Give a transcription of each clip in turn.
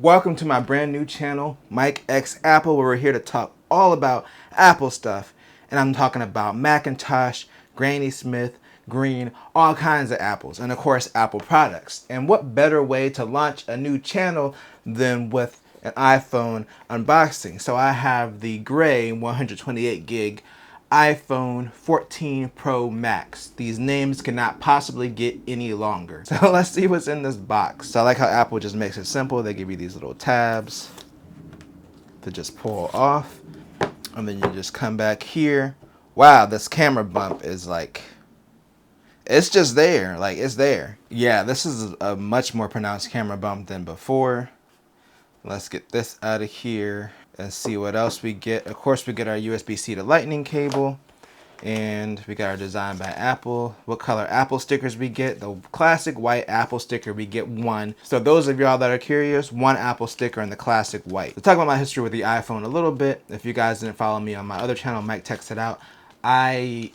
Welcome to my brand new channel, Mike X Apple, where we're here to talk all about Apple stuff. And I'm talking about Macintosh, Granny Smith, Green, all kinds of apples, and of course Apple products. And what better way to launch a new channel than with an iPhone unboxing? So I have the gray 128 gig iPhone 14 Pro Max. These names cannot possibly get any longer. So let's see what's in this box. So I like how Apple just makes it simple. They give you these little tabs to just pull off. And then you just come back here. Wow, this camera bump is like, it's just there. Like, it's there. Yeah, this is a much more pronounced camera bump than before. Let's get this out of here and see what else we get. Of course, we get our USB-C to Lightning cable. And we got our design by Apple. What color Apple stickers we get? The classic white Apple sticker, we get one. So those of y'all that are curious, one Apple sticker in the classic white. To talk about my history with the iPhone a little bit, if you guys didn't follow me on my other channel, Mike Text It Out, I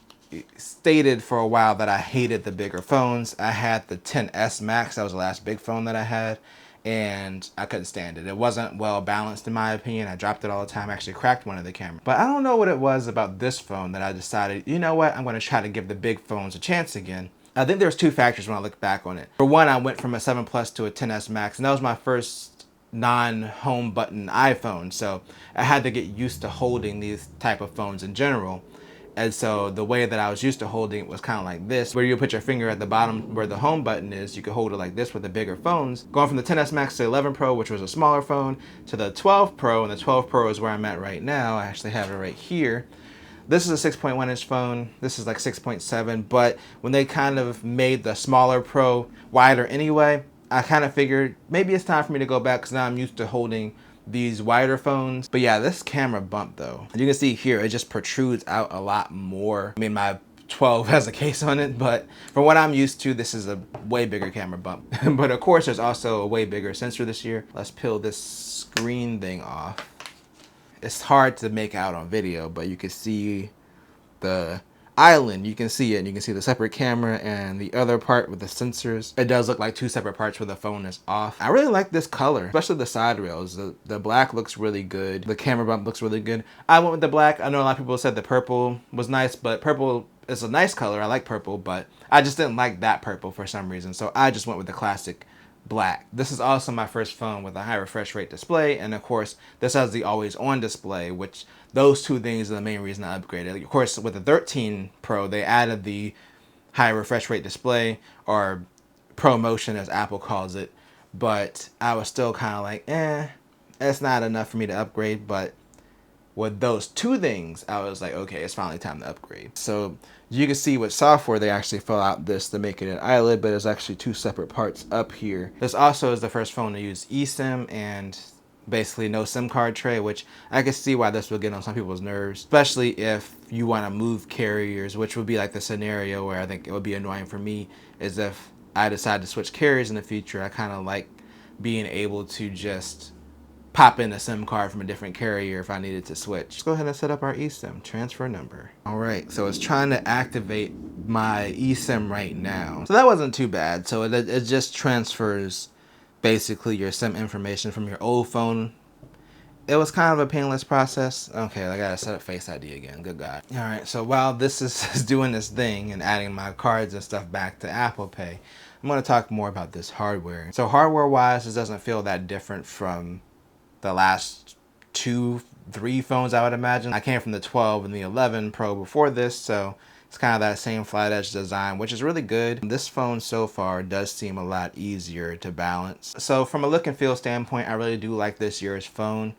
stated for a while that I hated the bigger phones. I had the XS Max. That was the last big phone that I had. And I couldn't stand it. It wasn't well balanced in my opinion. I dropped it all the time. I actually cracked one of the cameras. But I don't know what it was about this phone that I decided, you know what, I'm going to try to give the big phones a chance again. I think there's two factors when I look back on it. For one, I went from a 7 Plus to a XS Max, and that was my first non-home button iPhone. So I had to get used to holding these type of phones in general. And so the way that I was used to holding it was kind of like this, where you put your finger at the bottom where the home button is. You could hold it like this with the bigger phones. Going from the XS Max to 11 Pro, which was a smaller phone, to the 12 Pro, and the 12 Pro is where I'm at right now. I actually have it right here. This is a 6.1 inch phone. This is like 6.7, but when they kind of made the smaller Pro wider anyway, I kind of figured maybe it's time for me to go back because now I'm used to holding these wider phones. But yeah, this camera bump though, you can see here, it just protrudes out a lot more. I mean, my 12 has a case on it, but from what I'm used to, this is a way bigger camera bump. But of course, there's also a way bigger sensor this year. Let's peel this screen thing off. It's hard to make out on video, but you can see the island. You can see it, and you can see the separate camera and the other part with the sensors. It does look like two separate parts where the phone is off. I really like this color, especially the side rails. The black looks really good. The camera bump looks really good. I went with the black. I know a lot of people said the purple was nice, but purple is a nice color. I like purple, but I just didn't like that purple for some reason. So I just went with the classic black. This is also my first phone with a high refresh rate display, and of course this has the always on display, which those two things are the main reason I upgraded. Of course, with the 13 Pro, they added the high refresh rate display, or ProMotion as Apple calls it, but I was still kind of like, it's not enough for me to upgrade. But with those two things, I was like, okay, it's finally time to upgrade. So you can see with software, they actually fill out this to make it an eyelid, but it's actually two separate parts up here. This also is the first phone to use eSIM and basically no SIM card tray, which I can see why this would get on some people's nerves, especially if you want to move carriers, which would be like the scenario where I think it would be annoying for me, is if I decide to switch carriers in the future. I kind of like being able to just pop in a SIM card from a different carrier if I needed to switch. Let's go ahead and set up our eSIM transfer number. All right, so it's trying to activate my eSIM right now. So that wasn't too bad. So it just transfers basically your SIM information from your old phone. It was kind of a painless process. Okay, I gotta set up Face ID again, good God. All right, so while this is doing this thing and adding my cards and stuff back to Apple Pay, I'm gonna talk more about this hardware. So hardware-wise, this doesn't feel that different from the last 2-3 phones, I would imagine. I came from the 12 and the 11 Pro before this, so it's kind of that same flat edge design, which is really good. This phone so far does seem a lot easier to balance. So from a look and feel standpoint, I really do like this year's phone.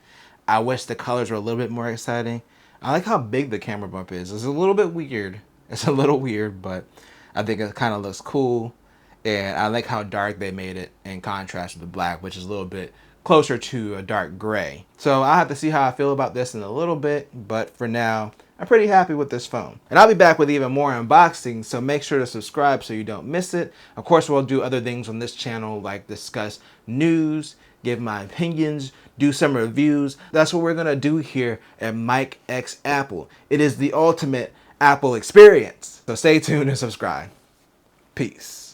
I wish the colors were a little bit more exciting. I like how big the camera bump is. It's a little bit weird. It's a little weird, but I think it kind of looks cool. And I like how dark they made it in contrast with the black, which is a little bit closer to a dark gray. So I'll have to see how I feel about this in a little bit, but for now, I'm pretty happy with this phone. And I'll be back with even more unboxings, so make sure to subscribe so you don't miss it. Of course, we'll do other things on this channel, like discuss news, give my opinions, do some reviews. That's what we're gonna do here at Mike X Apple. It is the ultimate Apple experience. So stay tuned and subscribe. Peace.